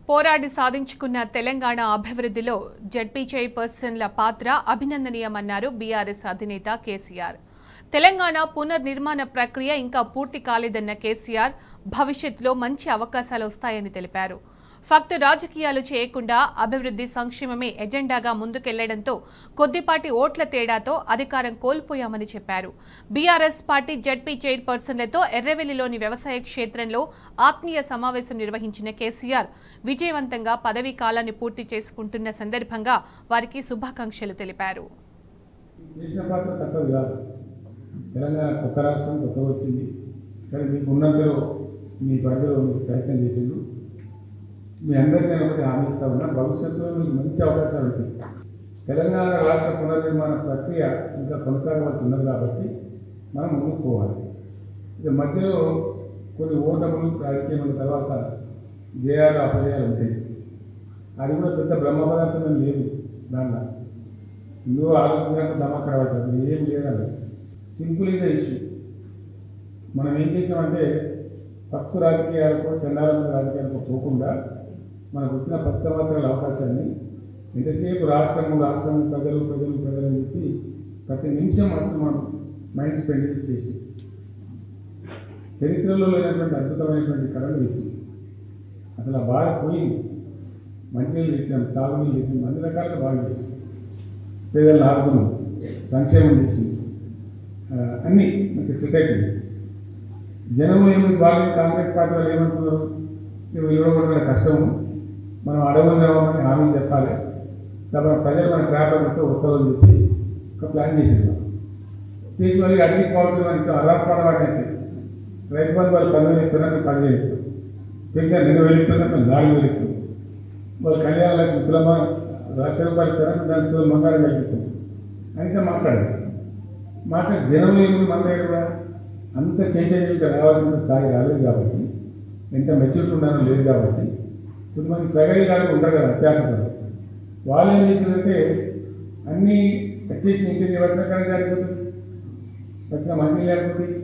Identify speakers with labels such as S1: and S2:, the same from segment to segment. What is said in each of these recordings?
S1: పోరాడి సాధించుకున్న తెలంగాణ అభివృద్ధిలో జడ్పీ చైర్పర్సన్ల పాత్ర అభినందనీయమన్నారు బీఆర్ఎస్ అధినేత కేసీఆర్. తెలంగాణ పునర్నిర్మాణ ప్రక్రియ ఇంకా పూర్తి కాలేదన్న కేసీఆర్ భవిష్యత్తులో మంచి అవకాశాలు వస్తాయని తెలిపారు. ఫక్త్ రాజకీయాలు చేయకుండా అభివృద్ధి సంక్షేమమే ఎజెండాగా ముందుకెళ్లడంతో కొద్దిపాటి ఓట్ల తేడాతో అధికారం కోల్పోయామని చెప్పారు. బీఆర్ఎస్ పార్టీ జడ్పీ చైర్పర్సన్లతో ఎర్రవెల్లిలోని వ్యవసాయ క్షేత్రంలో ఆత్మీయ సమావేశం నిర్వహించిన కేసీఆర్ విజయవంతంగా పదవీ కాలాన్ని పూర్తి చేసుకుంటున్న సందర్భంగా వారికి శుభాకాంక్షలు తెలిపారు.
S2: తెలంగాణ కొత్త రాష్ట్రం కొత్త వచ్చింది, కానీ మీకు ఉన్నంతలో మీ పరిధిలో మీకు ప్రయత్నం చేసిండు. మీ అందరికీ నేను ఒకటి హామీ ఇస్తా ఉన్నా, భవిష్యత్తులో మీకు మంచి అవకాశాలు ఉంటాయి. తెలంగాణ రాష్ట్ర పునర్నిర్మాణ ప్రక్రియ ఇంకా కొనసాగవలసి ఉన్నది కాబట్టి మనం ముందుకు పోవాలి. ఇక మధ్యలో కొన్ని ఓటములు రాజకీయమైన తర్వాత జయాలు అపజయాలు ఉంటాయి. అది కూడా పెద్ద బ్రహ్మ పదార్థం లేదు. దాంట్లో ఇందులో ఆలోచించడానికి దమాకడ అవుతుంది, ఏం లేదండి. Simple is the issue. మనం ఏం చేసామంటే తప్పు రాజకీయాలకు చందాలమైన రాజకీయాలకు పోకుండా మనకు వచ్చిన 10 సంవత్సరాల అవకాశాన్ని ఎంతసేపు రాష్ట్రం ప్రజలు అని చెప్పి ప్రతి నిమిషం మాత్రం మనం మైండ్ స్పెండ్ చేసి చరిత్రలో లేనటువంటి అద్భుతమైనటువంటి కళలు ఇచ్చి అసలు ఆ బాగా పోయింది. మంచినీళ్ళు ఇచ్చాం, సాగునీళ్ళు చేసాం, అన్ని రకాలుగా బాగా చేసాం. పేదలను ఆదుకున్నాం, సంక్షేమం చేసింది, అన్నీ మనకి సెట్ అయిపోయింది. జనం ఏమి వాళ్ళు కాంగ్రెస్ పార్టీ వాళ్ళు ఏమంటున్నారు, నువ్వు ఇవ్వడం కష్టము, మనం అడగమని హామీ చెప్పాలి, కాబట్టి ప్రజలు మన ట్రాప్లో వస్తే వస్తామని చెప్పి ఒక ప్లాన్ చేసేది. చేసి వాళ్ళకి అడిగి పోవచ్చు అని అరాస్పాడ వాడినట్టు రైతు బంధు వాళ్ళు 10,000 ఇస్తున్నారు, 10,000 ఇస్తారు, పెన్షన్ 2,000 ఇస్తున్నారు, 4,000 ఇస్తారు. వాళ్ళు కళ్యాణ లక్ష్మి తులమ ₹1,00,000 ఇస్తున్నారు, దాని తులం బంగారం కల్పిస్తారు. అయితే మాట్లాడారు జనంలో ఏమి మన దగ్గర కూడా అంత చైతన్యంగా రావాల్సిన స్థాయి రాలేదు కాబట్టి, ఎంత మెచ్యూరిటీ ఉండాలో లేదు కాబట్టి కొంతమంది ప్రగతిగాళ్ళు ఉంటారు కదా అత్యాసపడి, వాళ్ళు ఏం చేసిందంటే అన్నీ వచ్చేసిన ఇంటికి వచ్చిన కరెంట్ ఆడిపోతుంది, వచ్చిన మంచి ఆడిపోతుంది,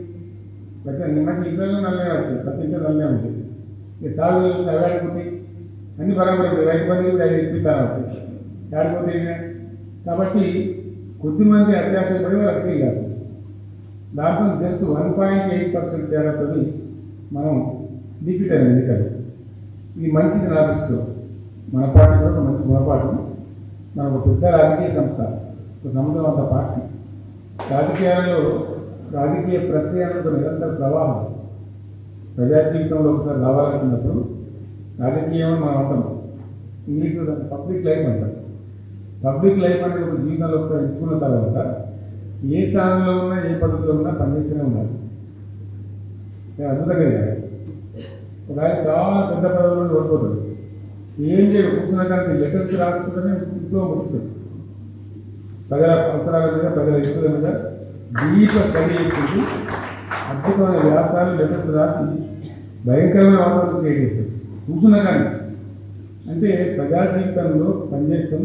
S2: వచ్చిన మంచి ఇంట్లో నల్లనే వచ్చింది, ప్రతి ఇంట్లో నల్లనే ఉంటుంది. ఇక సాగు అవి ఆడిపోతాయి, అన్ని బరాబరి రైతు బంధు కూడా అది ఇప్పిస్తాను అవుతుంది ఆడిపోతాయి. కాబట్టి కొద్దిమంది అత్యాసపడి వాళ్ళకి చేయాలి. దాంట్లో జస్ట్ 1.8% తేడాతో మనం డిఫీట్ అయింది ఎన్నికలు. ఇది మంచిది నా దృష్టిలో. మన పార్టీ కూడా ఒక మంచి పొరపాటు. మన ఒక పెద్ద రాజకీయ సంస్థ, ఒక సముద్రవంత పార్టీ. రాజకీయాలలో రాజకీయ ప్రక్రియ ఒక నిరంతర ప్రవాహం. ప్రజా జీవితంలో ఒకసారి రావాలనుకున్నప్పుడు రాజకీయం మనం అంటాం, ఇంగ్లీష్లో దాన్ని పబ్లిక్ లైఫ్ అంటాం. పబ్లిక్ లైఫ్ అనేది ఒక జీవితంలో ఒకసారి ఎంచుకున్న తర్వాత ఏ స్థానంలో ఉన్నా ఏ పద్ధతిలో ఉన్నా పనిచేస్తూనే ఉండాలి. అద్భుతంగా చేయాలి. ఒక ఆయన చాలా పెద్ద పదవుల్లో ఓడిపోతాడు, ఏం చేయడు, కూర్చున్న కానీ లెటర్స్ రాసుకుంటూనే ఇంట్లో ముడుస్తుంది. ప్రజల అవసరాల మీద, ప్రజల ఇష్యూల మీద డీప్గా స్టడీ చేసుకుంటూ అద్భుతమైన వ్యాసాలు లెటర్స్ రాసి భయంకరమైన వాతావరణం క్రియేట్ చేస్తారు. కూర్చున్న కానీ అంటే ప్రజా జీవితంలో పనిచేస్తాం,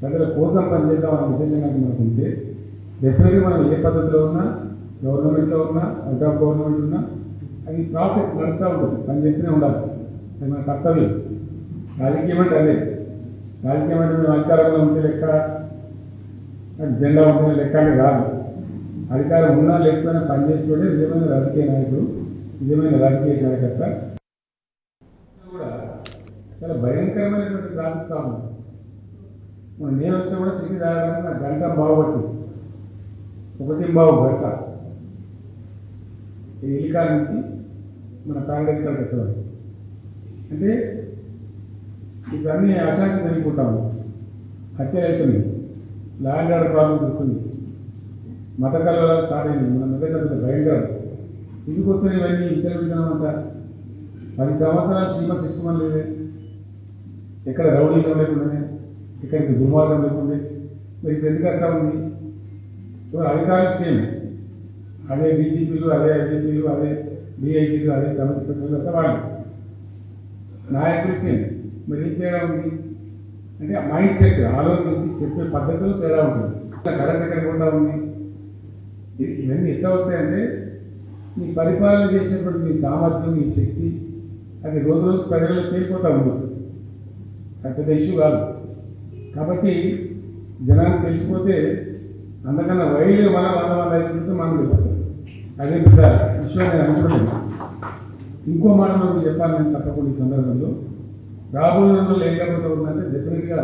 S2: ప్రజల కోసం పనిచేద్దాం అనే ఉద్దేశం కానీ మనకు ఉంటే డెఫినెట్గా మనం ఏ పద్ధతిలో ఉన్నా, గవర్నమెంట్లో ఉన్నా, అవుట్ ఆఫ్ గవర్నమెంట్ ఉన్నా, అది ప్రాసెస్ నడుస్తూ ఉంటుంది, పనిచేస్తూనే ఉండాలి. అది మన కర్తవ్యం. రాజకీయం అంటే అదే. రాజకీయం అంటే మేము అధికారంలో ఉంటే లెక్క, జెండా ఉంటే లెక్క అంటే కాదు. అధికారం ఉన్నా లేకపోయినా పనిచేస్తుంటే నిజమైన రాజకీయ నాయకుడు, నిజమైన రాజకీయ కార్యకర్త. కూడా చాలా భయంకరమైనటువంటి ట్రాఫిక్ ప్రాబ్లం. నేను వస్తే కూడా సిటీ రావడానికి నాకు గంట బాగుపడుతుంది, 1.5 గంట ఎలికా నుంచి మన కాంగ్రెస్ కాడికి వచ్చేవారు. అంటే ఇవన్నీ అశాంతి జరిగిపోతాము, హత్యలు అవుతుంది, ల్యాండ్ ఆర్డర్ ప్రాబ్లమ్స్ వస్తుంది, మత కలవరాలు స్టార్ట్ అయింది. మన మెదడు భయంకరం. ఎందుకు వస్తుంది ఇవన్నీ? ఇంటర్వ్యూజనం అంతా 10 సంవత్సరాలు సీమ శిక్షమని లేదే, ఎక్కడ రౌడీజం లేకుండానే, ఇక్కడికి దుర్మార్గం లేకుండే, మరి ఇప్పుడు ఎందుకు వస్తూ ఉంది? అధికారులు సేమ్, అదే డీజీపీలు, అదే ఐజీపీలు, అదే డిఐజీలు, అదే సబ్ ఇన్స్పెక్టర్లు అంతా వాళ్ళు నాయకులు సేమ్. మరి ఏం తేడా ఉంది అంటే మైండ్ సెట్, ఆలోచించి చెప్పే పద్ధతులు తేడా ఉంటుంది. కరెంట్ ఎక్కడ పోతా ఉంది? ఇవన్నీ ఎట్లా వస్తాయంటే నీ పరిపాలన చేసేటువంటి నీ సామర్థ్యం, నీ శక్తి అది రోజు రోజు ప్రజల్లో తేలిపోతూ ఉంది. అది పెద్ద ఇష్యూ కాదు. కాబట్టి జనానికి తెలిసిపోతే అందుకన్నా వైడ్గా మనం 100 లైసెన్స్ మనం చెప్పాలి. అదే పెద్ద విషయం నేను అనుకుంటున్నాను. ఇంకో మాట మీకు చెప్పాలి నేను తప్పకుండా ఈ సందర్భంలో. రాబోయే రోజుల్లో ఏం లేకపోతే ఉందంటే డెఫినెట్గా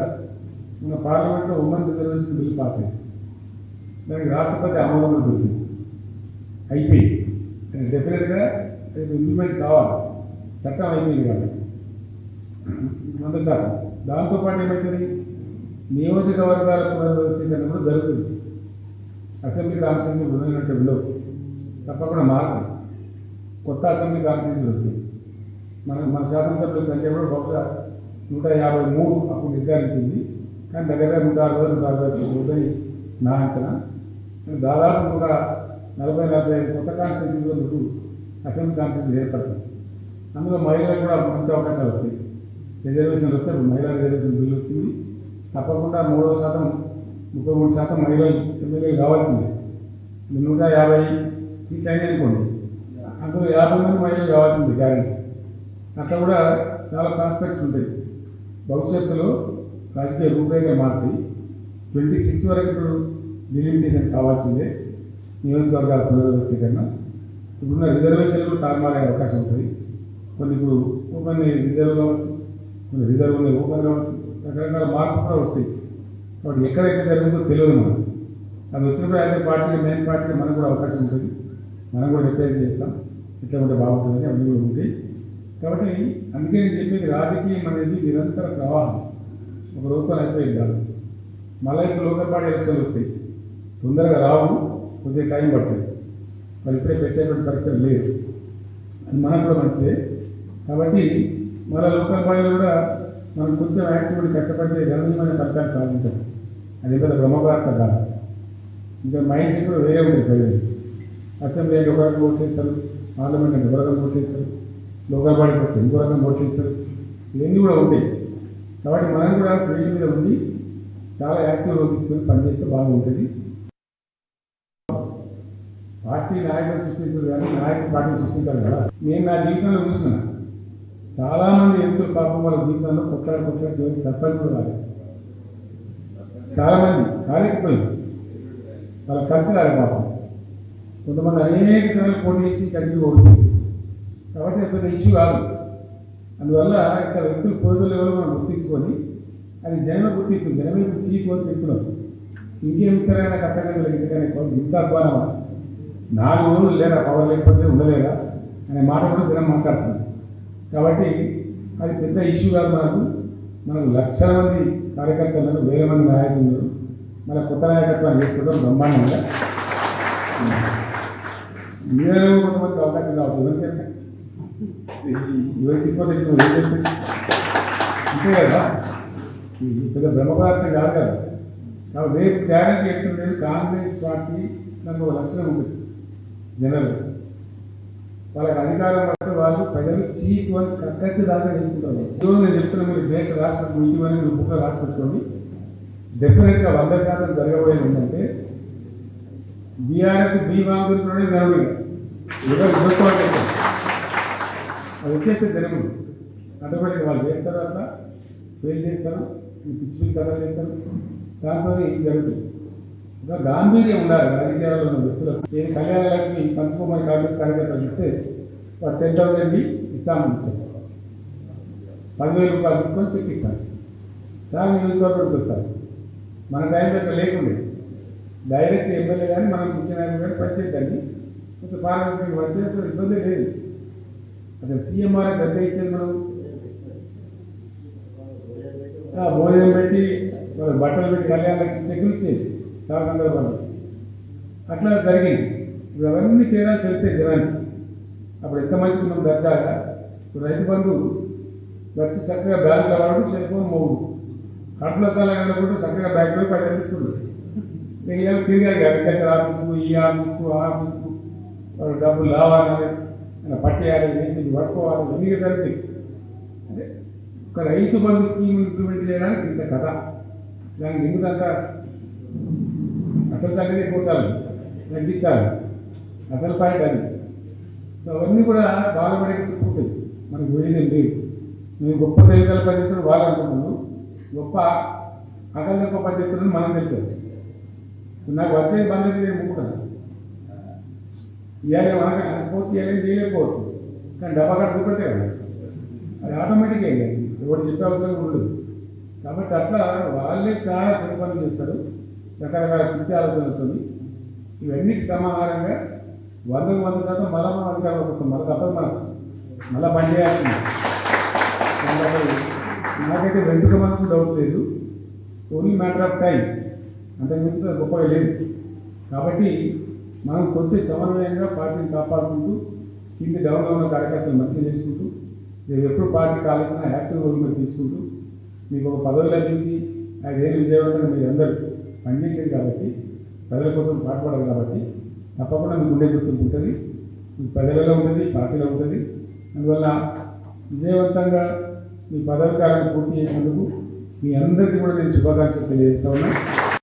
S2: మన పార్లమెంట్లో ఉమెన్ రిజర్వేషన్ బిల్ పాస్ అయింది. దానికి రాష్ట్రపతి ఆమోదం దొరికింది, అయిపోయింది. డెఫినెట్గా ఇంప్లిమెంట్ కావాలి, చట్టం అయిపోయింది కాబట్టి 100%. దాంతోపాటు ఏమవుతుంది, నియోజకవర్గాల పునర్వ్యవస్థీకరణ కూడా జరుగుతుంది. అసెంబ్లీ కాన్స్టిట్యూన్సీ ఉన్నట్టు ఉండవు, తప్పకుండా మారుతాయి. కొత్త అసెంబ్లీ కాన్స్టిట్యూన్సీలు వస్తాయి. మన శాసనసభ్యుల సంఖ్య కూడా బహుశా 153 అప్పుడు నిర్ధారించింది. కానీ దగ్గర 160 అవుతాయి నా అంచనా. దాదాపు 140-45 కొత్త కాన్స్టిట్యూన్సీలో మీకు అసెంబ్లీ కాన్స్టిట్యూన్సీ ఏర్పడుతుంది. అందులో మహిళలకు కూడా మంచి అవకాశాలు వస్తాయి. రిజర్వేషన్లు వస్తే మహిళా రిజర్వేషన్ బిల్లు వచ్చింది. తప్పకుండా 33% మహిళలు ఎమ్మెల్యేలు కావాల్సిందే. 150 సీట్లు అయినాయి అనుకోండి, అందులో 50 మంది మహిళలు కావాల్సింది గ్యారెంటీ. అట్లా కూడా చాలా ప్రాస్పెక్ట్స్ ఉంటాయి. భవిష్యత్తులో రాజకీయ రూపురేఖలు మారుతాయి. 26 వరకు ఇప్పుడు డిలిమిటేషన్ కావాల్సిందే నియోజకవర్గాల పునర్వ్యవస్థీకరణ. ఇప్పుడున్న రిజర్వేషన్లు తారుమారే అవకాశం ఉంటుంది. కొన్ని ఇప్పుడు ఓపెన్ రిజర్వ్ కావచ్చు, కొన్ని రిజర్వ్ ఓపెన్ కావచ్చు, రకరకాల మార్పులు కూడా వస్తాయి. కాబట్టి ఎక్కడెక్కడ జరుగుతుందో తెలియదు మనం. అది వచ్చినప్పుడు యాజ్ ఏ పార్టీ, మెయిన్ పార్టీకి మనకు కూడా అవకాశం ఉంటుంది. మనం కూడా రిప్రజెంట్ చేస్తాం, ఇట్లా ఉంటే బాగుంటుందని అన్నీ కూడా ఉంటాయి. కాబట్టి అందుకే నేను చెప్పేది, రాజకీయం అనేది నిరంతర ప్రవాహం, ఒక రోజుతో అయిపోయింది కాదు. మళ్ళీ ఇప్పుడు లోకల్ పార్టీ ఎలక్షన్లు వస్తాయి, తొందరగా రావు, కొద్దిగా టైం పడుతుంది. మరి ఇప్పుడే పెట్టేటువంటి పరిస్థితి లేదు, అది మనకు కూడా మంచిదే. కాబట్టి మళ్ళీ లోకల్ పార్టీలు కూడా మనం కొంచెం యాక్టివిటీ కష్టపడితే గణనీయమైన ఫలితాలు సాధించవచ్చు. అది పెద్ద బ్రహ్మభారత కాదు. ఇంకా మైండ్ సెట్ కూడా వేరే ఉంటుంది. ప్రజలు అసెంబ్లీ ఒక రకంగా ఓట్ చేస్తారు, పార్లమెంట్ అంటే ఒక రకంగా ఓట్ చేస్తారు, లోకల్ బాడీకి వస్తే ఇంకో రకంగా ఓట్ చేస్తారు. ఇవన్నీ కూడా ఉంటాయి. కాబట్టి మనం కూడా ఫీల్డ్ మీద ఉండి చాలా యాక్టివ్గా తీసుకొని పనిచేస్తే బాగుంటుంది. పార్టీ నాయకులు సృష్టించారు కానీ నాయకులు పార్టీని సృష్టించారు కదా. నేను నా జీవితంలో చూసిన చాలామంది వ్యక్తులు పాపం వాళ్ళ జీవితంలో కొట్లాడి చివరికి సర్పంచ్ కూడా రాలేదు. చాలామంది కాలేకపోయింది, వాళ్ళ కలిసి రాలేదు పాపం. కొంతమంది అనేక సార్లు పోటీ చేసి కంటిన్యూ ఓడుతుంది. కాబట్టి అది పెద్ద ఇష్యూ కాదు. అందువల్ల ఇక్కడ వ్యక్తులు పోయిన లెవెల్ మనం గుర్తించుకొని అది జనమే గుర్తిస్తుంది. జనమే చీపు అని చెప్తున్నాం. ఇంకేం ఇస్తారైనా కట్టగల ఎందుకనే ఇంత అధ్వానమా, 4 రోజులు లేదా పవర్ లేకపోతే ఉండలేదా అనే మాట కూడా జనం మాట్లాడుతుంది. కాబట్టి అది పెద్ద ఇష్యూ కాదు. మనకు లక్షల మంది కార్యకర్తలను, వేల మంది నాయకులు, మన కొత్త నాయకత్వాన్ని చేసుకోవడం బ్రహ్మాండంగా. మీరే కొంతమందికి అవకాశం కావచ్చు, ఎవరికైనా ఎవరికి తీసుకోవాలి ఏం చెప్తుంది అంతే కదా. పెద్ద బ్రహ్మభారతం కాదు కదా. కాబట్టి రేపు గ్యారెంటీ ఎక్కడ కాంగ్రెస్ పార్టీ దానికి ఒక లక్షణం ఉంటుంది. జనరల్ వాళ్ళకి అధికారం పడితే వాళ్ళు ప్రజలు చీపు అని కక్కచ్చి దాకా చేసుకుంటారు. ఈరోజు నేను చెప్తున్నా, మీరు దేశ రాష్ట్ర ఇటీవల మీరు బుక్లో రాసి పెట్టుకోండి. డెఫినెట్గా 100% జరగబోయేది ఏంటంటే బీఆర్ఎస్ బీమాంగులతోనే జరుగుతుంది. ఎవరు చూసుకోవాలి అది వచ్చేస్తే జరుగుతుంది. ఆటోమేటిక్గా వాళ్ళు చేస్తారు, అట్లా ఫెయిల్ చేస్తారు, పిచ్చి కథలు చేస్తారు. దాంతో ఇది జరుగుతుంది. ఒక గాంభీర్యం ఉండాలి రాజకీయాల్లో ఉన్న వ్యక్తులకు. నేను కళ్యాణ లక్ష్మి పంచుకోమని కాంగ్రెస్ కార్యకర్తలు ఇస్తే వాడు 10,000 ఇస్తామని ఇచ్చారు. 10,000 రూపాయలు తీసుకొని చెక్ ఇస్తాను. చాలా నియోజకవర్గం వస్తారు. మన టైంలో ఇక్కడ లేకుండే డైరెక్ట్ ఎమ్మెల్యే కానీ మనం ముఖ్య నాయకులు కానీ పనిచేద్దాన్ని కొంచెం పారదర్శకంగా వచ్చేస్తే ఇబ్బంది లేదు. అసలు సీఎంఆర్ పెద్ద ఇచ్చేది మనం భోజనం పెట్టి వాళ్ళకి బట్టలు పెట్టి కళ్యాణ లక్ష్మి చెక్కులు ఇచ్చేది చాలా సందర్భాలు. అట్లా జరిగింది. ఇప్పుడు అవన్నీ తేడా తెలిస్తే జనానికి అప్పుడు ఎంత మంచిగా మనం దర్జాగా. ఇప్పుడు రైతు బంధు వచ్చి చక్కగా బ్యాంకులో వాడు సెల్ ఫోన్ మోగుడు కడుపులో సలహా కూడా చక్కగా బ్యాంకులో 10 తీసుకుంటాడు. నేను తిరిగారు అగ్రికల్చర్ ఆఫీసుకు, ఈ ఆఫీసుకు, ఆ ఆఫీసుకు వాడు డబ్బులు లావాలి, పట్టేయాలి, వేసి పట్టుకోవాలి, ఇవన్నీ జరిగింది. అంటే ఒక రైతు బంధు స్కీమ్ ఇంప్లిమెంట్ చేయడానికి ఇంత కథ. దానికి ఎందుకంతా అసలు సంగతి పోతాలి, తగ్గించాలి, అసలు పాయింట్ అది. సో అవన్నీ కూడా బాలబడికి చెప్పుకుంటాయి, మనకు పోయేదేం లేదు. మేము గొప్ప తెలివిగల పద్ధతులు వాళ్ళు అనుకుంటున్నాం, గొప్ప అకల్గొప్ప పద్ధతులను మనం తెలుసు. నాకు వచ్చే బంధు నేను ముక్కుతాను, ఇవాళ మనకి అనుకోవచ్చు, ఇవాళ చేయలేకపోవచ్చు, కానీ డబ్బా కట్ట చూపెట్టే కదా, అది ఆటోమేటిక్గా అయ్యాలి, ఎవరు చెప్పే అవసరం ఉండదు. కాబట్టి అట్లా వాళ్ళే చాలా చెడు పనులు చేస్తారు, రకరకాల పిచ్చి ఆలోచనలతో. ఇవన్నిటి సమాహారంగా 100% మళ్ళా మనం అధికారంలోకి వస్తాం, మళ్ళీ తప్పదు మనకు, మళ్ళీ పని చేయాల్సింది. నాకైతే వెంటుక మనకు డౌట్ లేదు, ఓన్లీ మ్యాటర్ ఆఫ్ టైం, అంతకు మించి గొప్పగా లేదు. కాబట్టి మనం కొంచెం సమన్వయంగా పార్టీని కాపాడుకుంటూ కింది డౌన్లో ఉన్న కార్యకర్తలు మంచిగా చేసుకుంటూ, రేపు ఎప్పుడు పార్టీ కావాల్సిన యాక్టివ్ రోల్ మీరు తీసుకుంటూ మీకు ఒక పదవి లభించి 5 ఏళ్ళు విజయవంతంగా మీరు అందరూ పనిచేసేది కాబట్టి, ప్రజల కోసం పాటుపడాలి కాబట్టి తప్పకుండా మీకు ఉండే గుర్తింపు ఉంటుంది, మీ ప్రజలలో ఉంటుంది, పార్టీలో ఉంటుంది. అందువల్ల విజయవంతంగా మీ పదవి కాలాన్ని పూర్తి చేసినందుకు మీ అందరికీ కూడా నేను శుభాకాంక్షలు తెలియజేస్తా ఉన్నాను.